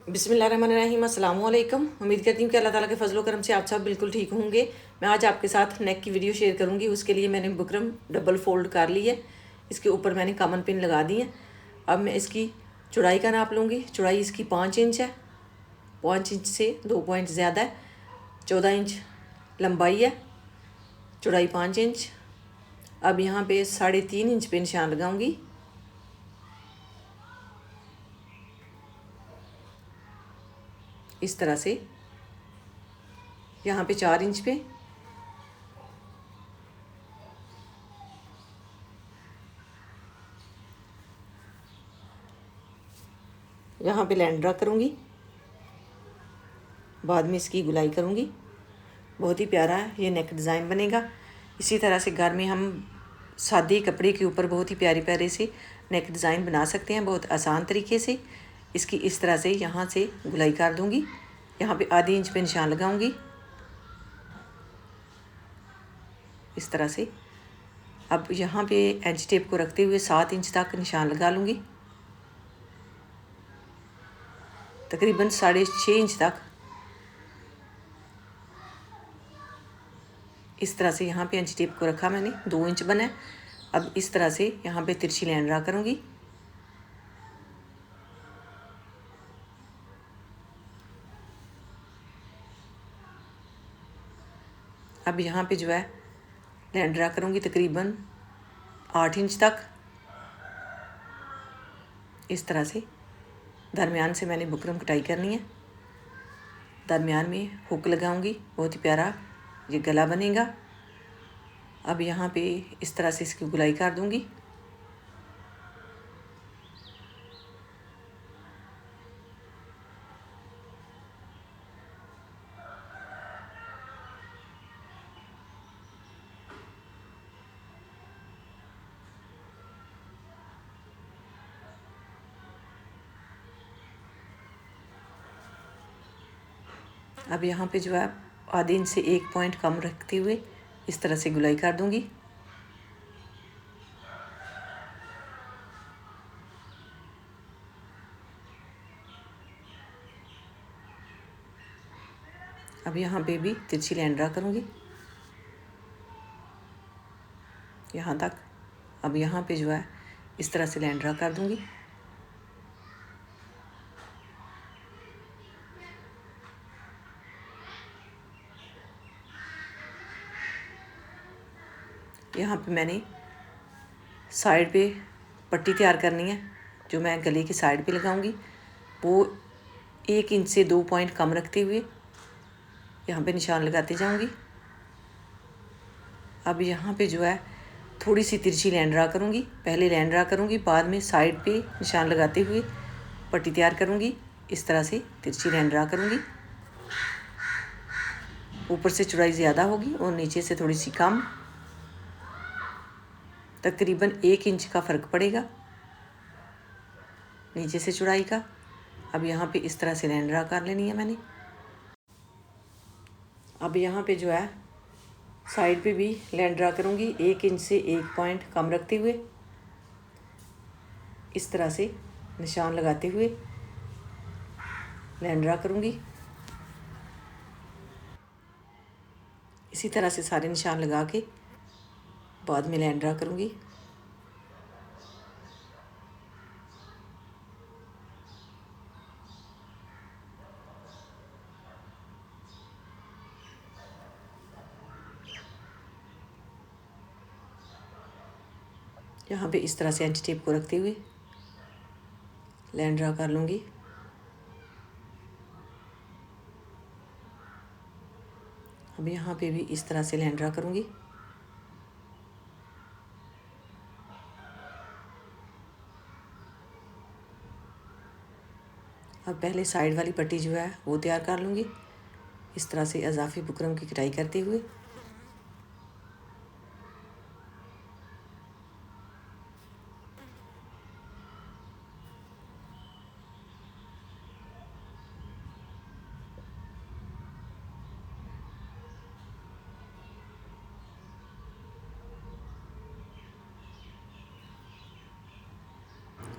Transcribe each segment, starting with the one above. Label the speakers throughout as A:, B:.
A: बिस्मिल्लाहिर्रहमानिर्रहीम, अस्सलाम वालेकुम। उम्मीद करती हूँ कि अल्लाह ताला के फजलो करम से आप सब बिल्कुल ठीक होंगे। मैं आज आपके साथ नेक की वीडियो शेयर करूँगी। उसके लिए मैंने बुकरम डबल फोल्ड कर ली है। इसके ऊपर मैंने कॉमन पिन लगा दी है। अब मैं इसकी चौड़ाई का नाप लूँगी। चौड़ाई इसकी 5 इंच है। 5 इंच से 2 पॉइंट ज़्यादा है। 14 इंच लंबाई है, चौड़ाई 5 इंच। अब यहाँ पे 3.5 इंच पे निशान लगाऊंगी। इस तरह से यहाँ पे 4 इंच पे, यहाँ पे लाइन ड्रा करूँगी। बाद में इसकी गुलाई करूँगी। बहुत ही प्यारा ये नेक डिज़ाइन बनेगा। इसी तरह से घर में हम सादे कपड़े के ऊपर बहुत ही प्यारे प्यारे से नेक डिज़ाइन बना सकते हैं, बहुत आसान तरीके से। इसकी इस तरह से यहाँ से गुलाई कर दूँगी। यहाँ पे आधी इंच पे निशान लगाऊँगी। इस तरह से अब यहाँ पे एज टेप को रखते हुए 7 इंच तक निशान लगा लूँगी। तकरीबन 6.5 इंच तक। इस तरह से यहाँ पे एज टेप को रखा मैंने, 2 इंच बना है। अब इस तरह से यहाँ पे तिरछी लाइन ड्रा करूँगी। अब यहाँ पे जो है लाइन ड्रा करूँगी तकरीबन 8 इंच तक। इस तरह से दरमियान से मैंने बुकरम कटाई करनी है। दरमियान में हुक लगाऊंगी, बहुत ही प्यारा ये गला बनेगा। अब यहाँ पे इस तरह से इसकी गुलाई कर दूंगी। अब यहाँ पे जो है आधे इंच से 1 पॉइंट कम रखते हुए इस तरह से गुलाई कर दूंगी। अब यहाँ पे भी तिरछी लाइन ड्रा करूँगी यहाँ तक। अब यहाँ पे जो है इस तरह से लाइन ड्रा कर दूँगी। यहाँ पे मैंने साइड पे पट्टी तैयार करनी है। जो मैं गले की साइड पे लगाऊंगी वो 1 इंच से 2 पॉइंट कम रखते हुए यहाँ पे निशान लगाते जाऊंगी। अब यहाँ पे जो है थोड़ी सी तिरछी लाइन ड्रा करूँगी। पहले लाइन ड्रा करूँगी, बाद में साइड पे निशान लगाते हुए पट्टी तैयार करूँगी। इस तरह से तिरछी लाइन ड्रा करूँगी। ऊपर से चौड़ाई ज़्यादा होगी और नीचे से थोड़ी सी कम, तकरीबन 1 इंच का फ़र्क पड़ेगा नीचे से चौड़ाई का। अब यहाँ पे इस तरह से लाइन ड्रा कर लेनी है मैंने। अब यहाँ पे जो है साइड पे भी लाइन ड्रा करूँगी, 1 इंच से 1 पॉइंट कम रखते हुए इस तरह से निशान लगाते हुए लाइन ड्रा करूँगी। इसी तरह से सारे निशान लगा के बाद में लाइन ड्रा करूँगी। यहाँ पे इस तरह से एंटी टेप को रखते हुए लाइन ड्रा कर लूँगी। अब यहाँ पे भी इस तरह से लाइन ड्रा करूँगी। अब पहले साइड वाली पट्टी जो है वो तैयार कर लूँगी, इस तरह से इजाफी बुकरम की कटाई करते हुए।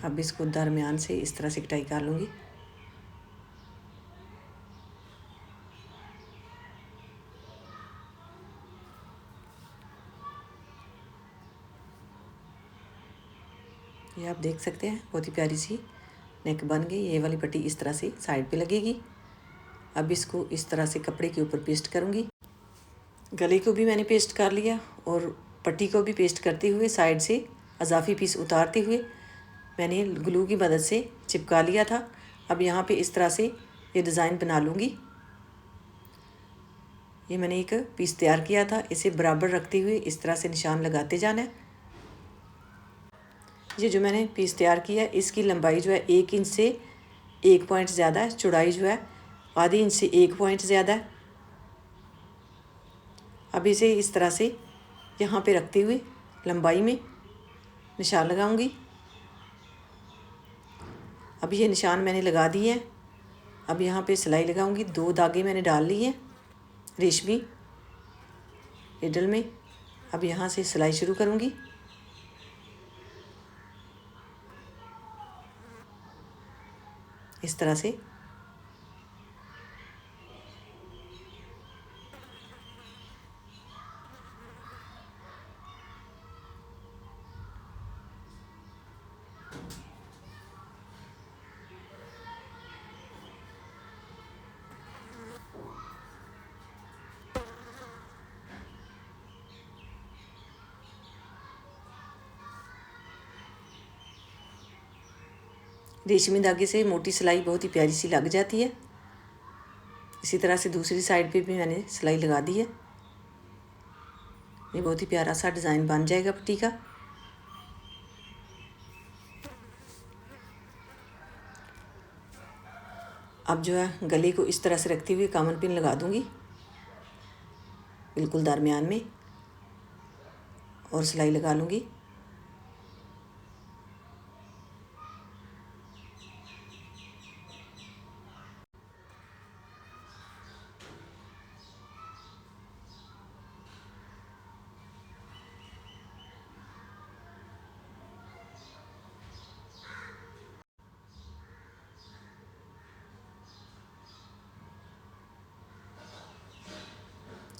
A: अब इसको दरमियान से इस तरह से कटाई कर लूँगी। ये आप देख सकते हैं बहुत ही प्यारी सी नेक बन गई। ये वाली पट्टी इस तरह से साइड पे लगेगी। अब इसको इस तरह से कपड़े के ऊपर पेस्ट करूँगी। गले को भी मैंने पेस्ट कर लिया और पट्टी को भी पेस्ट करते हुए साइड से अजाफी पीस उतारते हुए मैंने ग्लू की मदद से चिपका लिया था। अब यहाँ पे इस तरह से ये डिज़ाइन बना लूँगी। ये मैंने एक पीस तैयार किया था, इसे बराबर रखते हुए इस तरह से निशान लगाते जाना है। ये जो मैंने पीस तैयार किया है इसकी लंबाई जो है 1 इंच से 1 पॉइंट ज़्यादा है, चौड़ाई जो है आधी इंच से 1 पॉइंट ज़्यादा है। अब इसे इस तरह से यहाँ पे रखते हुए लंबाई में निशान लगाऊंगी। अब ये निशान मैंने लगा दिए हैं। अब यहाँ पे सिलाई लगाऊंगी। 2 धागे मैंने डाल लिए हैं रेशमी निडल में। अब यहाँ से सिलाई शुरू करूँगी। इस तरह से रेशमी धागे से मोटी सिलाई बहुत ही प्यारी सी लग जाती है। इसी तरह से दूसरी साइड पे भी मैंने सिलाई लगा दी है। ये बहुत ही प्यारा सा डिज़ाइन बन जाएगा पट्टी का। अब जो है गले को इस तरह से रखते हुए कामन पिन लगा दूंगी बिल्कुल दरमियान में और सिलाई लगा लूँगी।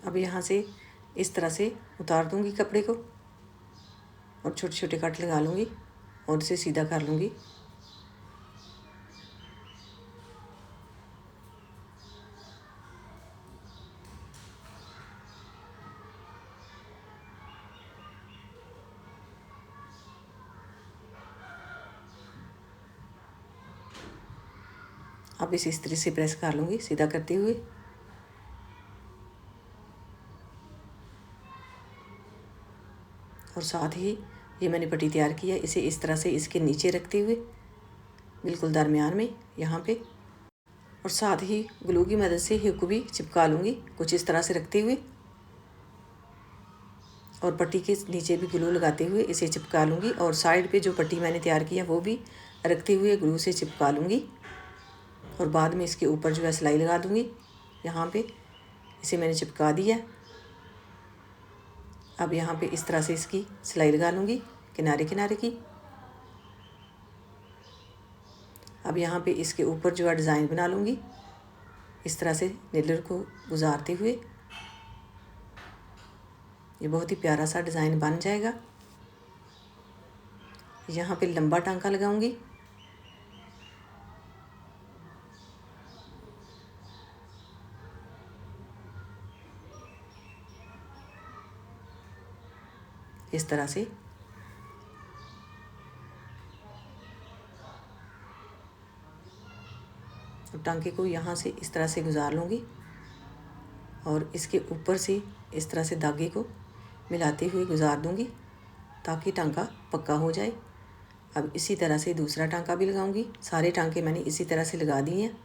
A: अब यहाँ से इस तरह से उतार दूँगी कपड़े को और छोटे छोटे कट लगा लूँगी और इसे सीधा कर लूँगी। अब इस तरह से प्रेस कर लूँगी सीधा करते हुए। और साथ ही ये मैंने पट्टी तैयार की है, इसे इस तरह से इसके नीचे रखते हुए बिल्कुल दरमियान में यहाँ पे, और साथ ही ग्लू की मदद से हुक भी चिपका लूँगी कुछ इस तरह से रखते हुए। और पट्टी के नीचे भी ग्लू लगाते हुए इसे चिपका लूँगी और साइड पे जो पट्टी मैंने तैयार की है वो भी रखते हुए ग्लू से चिपका लूँगी। और बाद में इसके ऊपर जो है सिलाई लगा दूँगी। यहाँ पे इसे मैंने चिपका दिया। अब यहाँ पे इस तरह से इसकी सिलाई लगा लूँगी किनारे किनारे की। अब यहाँ पे इसके ऊपर जो है डिज़ाइन बना लूँगी इस तरह से नीडल को गुजारते हुए। ये बहुत ही प्यारा सा डिज़ाइन बन जाएगा। यहाँ पे लंबा टांका लगाऊंगी। इस तरह से टांके को यहाँ से इस तरह से गुजार लूँगी और इसके ऊपर से इस तरह से धागे को मिलाते हुए गुजार दूँगी ताकि टांका पक्का हो जाए। अब इसी तरह से दूसरा टांका भी लगाऊंगी। सारे टांके मैंने इसी तरह से लगा दिए हैं।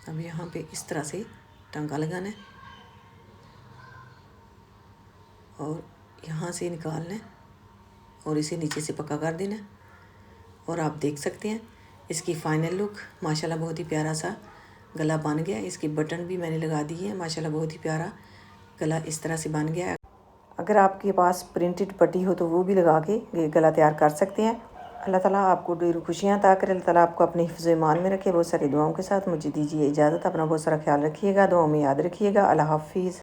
A: अब यहाँ पे इस तरह से टांका लगाना है और यहाँ से निकालना है और इसे नीचे से पक्का कर देना है। और आप देख सकते हैं इसकी फाइनल लुक माशाल्लाह बहुत ही प्यारा सा गला बन गया। इसके बटन भी मैंने लगा दिए हैं। माशाल्लाह बहुत ही प्यारा गला इस तरह से बन गया है। अगर आपके पास प्रिंटेड पट्टी हो तो वो भी लगा के ये गला तैयार कर सकते हैं। अल्लाह ताला आपको ढेरों खुशियाँ अता करे। अल्लाह ताला आपको अपने हिफ्ज़ ईमान में रखे। बहुत सारी दुआओं के साथ मुझे दीजिए इजाज़त। अपना बहुत सारा ख्याल रखिएगा, दुआओं में याद रखिएगा। अल्लाह हाफ़िज़।